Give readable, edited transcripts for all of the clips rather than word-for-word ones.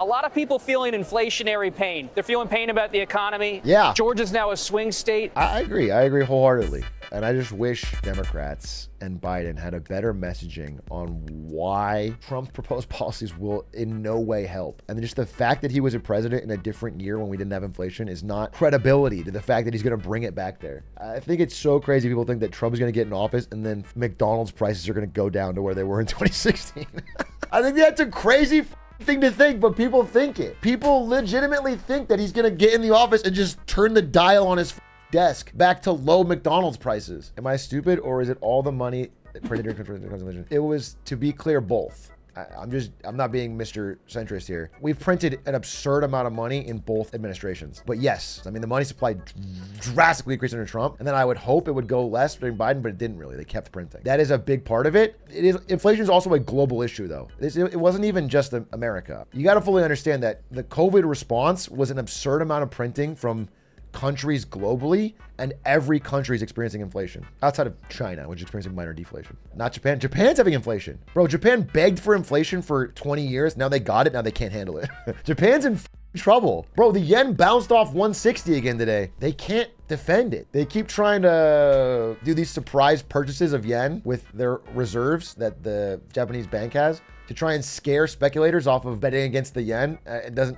A lot of people feeling inflationary pain. They're feeling pain about the economy. Yeah. Georgia's now a swing state. I agree. I agree wholeheartedly. And I just wish Democrats and Biden had a better messaging on why Trump's proposed policies will in no way help. And just the fact that he was a president in a different year when we didn't have inflation is not credibility to the fact that he's going to bring it back there. I think it's so crazy people think that Trump is going to get in office and then McDonald's prices are going to go down to where they were in 2016. I think that's a crazy thing to think, but people think it. People legitimately think that he's going to get in the office and just turn the dial on his desk back to low McDonald's prices. Am I stupid, or is it all the money printed during inflation? It was, to be clear, both. I'm not being Mr. Centrist here. We've printed an absurd amount of money in both administrations. But yes, I mean, the money supply drastically increased under Trump. And then I would hope it would go less during Biden, but it didn't really. They kept printing. That is a big part of it. Inflation is also a global issue, though. It wasn't even just America. You got to fully understand that the COVID response was an absurd amount of printing from countries globally, and every country is experiencing inflation outside of China, which is experiencing minor deflation. Not Japan. Japan's having inflation. Bro, Japan begged for inflation for 20 years. Now they got it. Now they can't handle it. Japan's in trouble. Bro, the yen bounced off 160 again today. They can't defend it. They keep trying to do these surprise purchases of yen with their reserves that the Japanese bank has to try and scare speculators off of betting against the yen.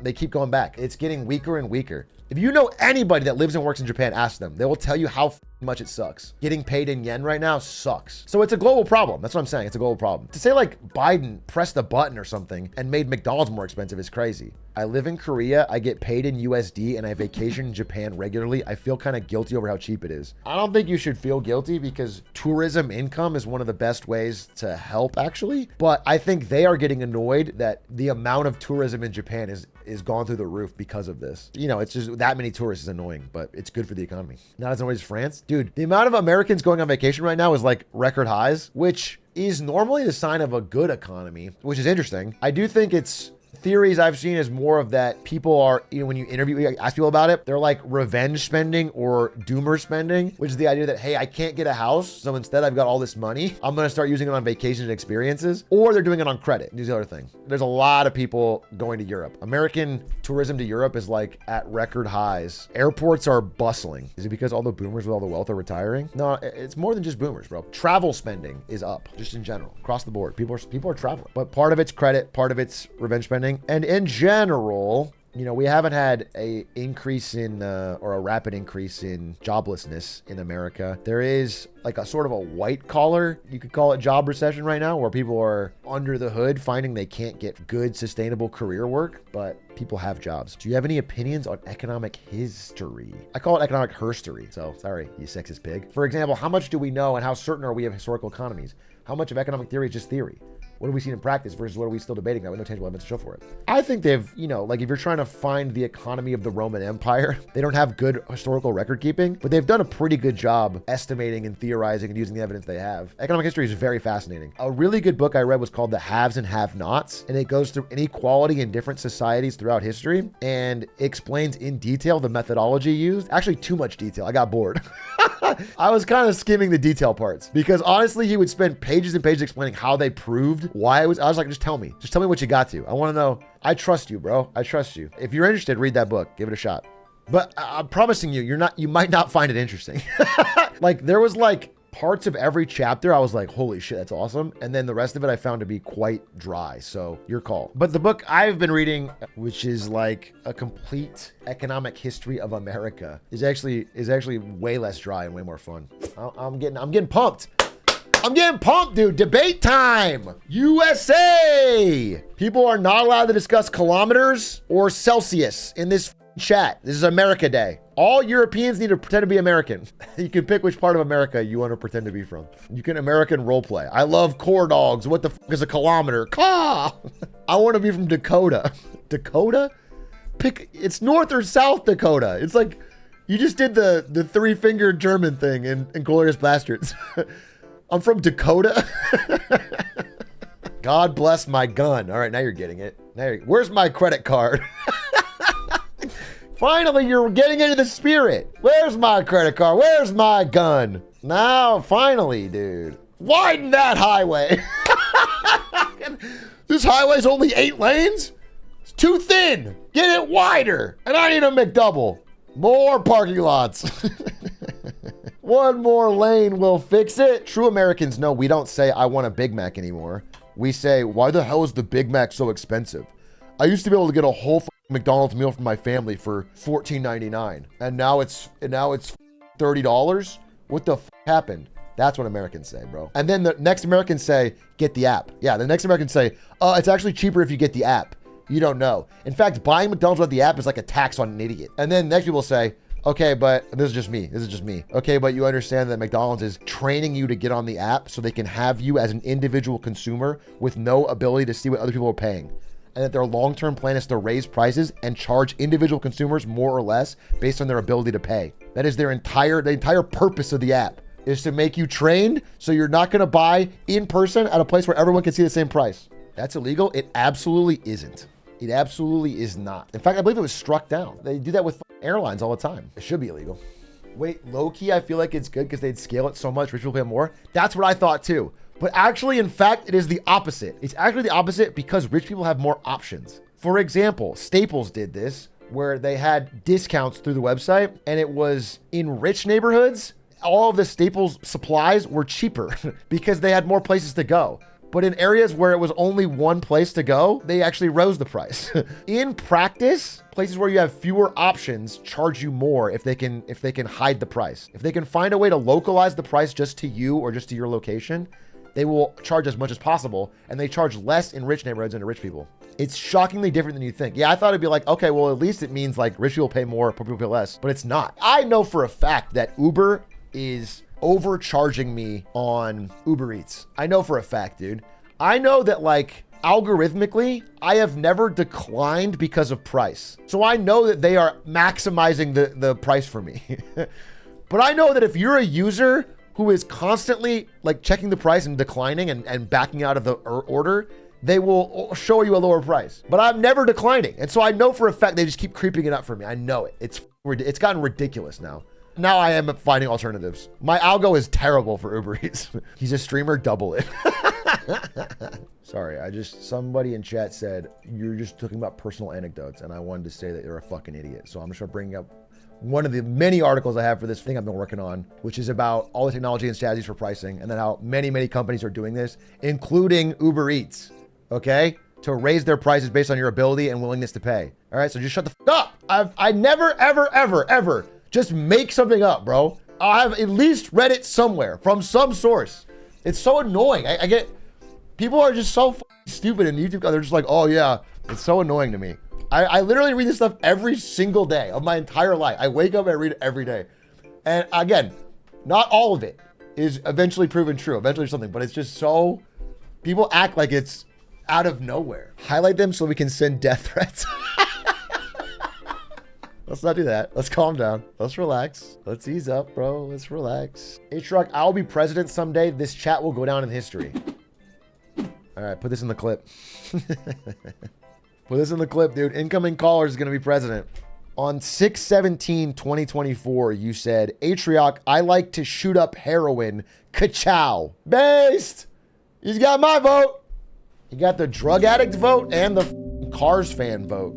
They keep going back. It's getting weaker and weaker. If you know anybody that lives and works in Japan, ask them. They will tell you how much it sucks. Getting paid in yen right now sucks. So it's a global problem. That's what I'm saying. It's a global problem. To say like Biden pressed a button or something and made McDonald's more expensive is crazy. I live in Korea. I get paid in USD and I vacation in Japan regularly. I feel kind of guilty over how cheap it is. I don't think you should feel guilty because tourism income is one of the best ways to help actually. But I think they are getting annoyed that the amount of tourism in Japan is gone through the roof because of this. You know, it's just that many tourists is annoying, but it's good for the economy. Not as annoying as France. Dude, the amount of Americans going on vacation right now is like record highs, which is normally the sign of a good economy, which is interesting. I do think it's theories I've seen is more of that people are, you know, when you ask people about it, they're like revenge spending or doomer spending, which is the idea that, hey, I can't get a house, so instead I've got all this money. I'm going to start using it on vacations and experiences, or they're doing it on credit. Here's the other thing. There's a lot of people going to Europe. American tourism to Europe is like at record highs. Airports are bustling. Is it because all the boomers with all the wealth are retiring? No, it's more than just boomers, bro. Travel spending is up just in general, across the board. People are traveling, but part of it's credit, part of it's revenge spending. And in general, you know, we haven't had a increase in or a rapid increase in joblessness in America. There is like a sort of a white collar, you could call it, job recession right now, where people are under the hood finding they can't get good, sustainable career work, but people have jobs. Do you have any opinions on economic history? I call it economic herstory. So sorry, you sexist pig. For example, how much do we know and how certain are we of historical economies? How much of economic theory is just theory? What have we seen in practice versus what are we still debating now with no tangible evidence to show for it? I think they've, you know, like if you're trying to find the economy of the Roman Empire, they don't have good historical record keeping, but they've done a pretty good job estimating and theorizing and using the evidence they have. Economic history is very fascinating. A really good book I read was called The Haves and Have-Nots, and it goes through inequality in different societies throughout history and explains in detail the methodology used. Actually, too much detail. I got bored. I was kind of skimming the detail parts because honestly, he would spend pages and pages explaining how they proved why I was like, just tell me what you got to. I want to know. I trust you, bro. I trust you. If you're interested, read that book, give it a shot. But I'm promising you, you might not find it interesting. Like there was like parts of every chapter I was like, holy shit, that's awesome. And then the rest of it I found to be quite dry. So your call. But the book I've been reading, which is like a complete economic history of America, is actually way less dry and way more fun. I'm getting pumped. I'm getting pumped, dude. Debate time. USA. People are not allowed to discuss kilometers or Celsius in this chat. This is America Day. All Europeans need to pretend to be American. You can pick which part of America you want to pretend to be from. You can American role play. I love core dogs. What the fuck is a kilometer? Caw! I want to be from Dakota. Dakota? It's North or South Dakota. It's like you just did the three-finger German thing in Glorious Bastards. I'm from Dakota. God bless my gun. All right, now you're getting it. Where's my credit card? Finally, you're getting into the spirit. Where's my credit card? Where's my gun? Now, finally, dude. Widen that highway. This highway's only 8 lanes? It's Too thin. Get it wider. And I need a McDouble. More parking lots. One more lane will fix it. True Americans know we don't say, I want a Big Mac anymore. We say, why the hell is the Big Mac so expensive? I used to be able to get a whole McDonald's meal for my family for $14.99. And now it's $30. What the happened? That's what Americans say, bro. And then the next Americans say, get the app. Yeah, the next Americans say, it's actually cheaper if you get the app. You don't know. In fact, buying McDonald's without the app is like a tax on an idiot. And then next people say, okay, but this is just me. Okay, but you understand that McDonald's is training you to get on the app so they can have you as an individual consumer with no ability to see what other people are paying. And that their long-term plan is to raise prices and charge individual consumers more or less based on their ability to pay. That is the entire purpose of the app, is to make you trained so you're not going to buy in person at a place where everyone can see the same price. That's illegal? It absolutely isn't. It absolutely is not. In fact, I believe it was struck down. They do that with airlines all the time. It should be illegal. Wait, low-key, I feel like it's good because they'd scale it so much, rich people pay more. That's what I thought too. But actually, in fact, it is the opposite. It's actually the opposite because rich people have more options. For example, Staples did this where they had discounts through the website, and it was in rich neighborhoods, all of the Staples supplies were cheaper because they had more places to go. But in areas where it was only one place to go, they actually rose the price. In practice, places where you have fewer options charge you more if they can hide the price. If they can find a way to localize the price just to you or just to your location, they will charge as much as possible, and they charge less in rich neighborhoods than to rich people. It's shockingly different than you think. Yeah, I thought it'd be like, okay, well, at least it means like rich people pay more, poor people pay less, but it's not. I know for a fact that Uber is overcharging me on Uber Eats. I know for a fact, dude. I know that like algorithmically, I have never declined because of price. So I know that they are maximizing the price for me. But I know that if you're a user who is constantly like checking the price and declining and backing out of the order, they will show you a lower price. But I'm never declining. And so I know for a fact they just keep creeping it up for me. I know it. It's gotten ridiculous now. Now I am finding alternatives. My algo is terrible for Uber Eats. He's a streamer, double it. Sorry, somebody in chat said, you're just talking about personal anecdotes, and I wanted to say that you're a fucking idiot. So I'm just gonna bring up one of the many articles I have for this thing I've been working on, which is about all the technology and strategies for pricing, and then how many companies are doing this, including Uber Eats, okay? To raise their prices based on your ability and willingness to pay. All right, so just shut the fuck up. I never, ever just make something up, bro. I've at least read it somewhere from some source. It's so annoying. I get, people are just so stupid in YouTube. They're just like, oh yeah, it's so annoying to me. I literally read this stuff every single day of my entire life. I wake up and I read it every day. And again, not all of it is eventually proven true, eventually something, but it's just so, people act like it's out of nowhere. Highlight them so we can send death threats. Let's not do that. Let's calm down. Let's relax. Let's ease up, bro. Let's relax. H-Rock, I'll be president someday. This chat will go down in history. All right, put this in the clip. Put this in the clip, dude. Incoming caller is going to be president. On 6/17/2024, you said, Atrioc, I like to shoot up heroin. Ka-chow. Based. He's got my vote. He got the drug addict vote and the Cars fan vote.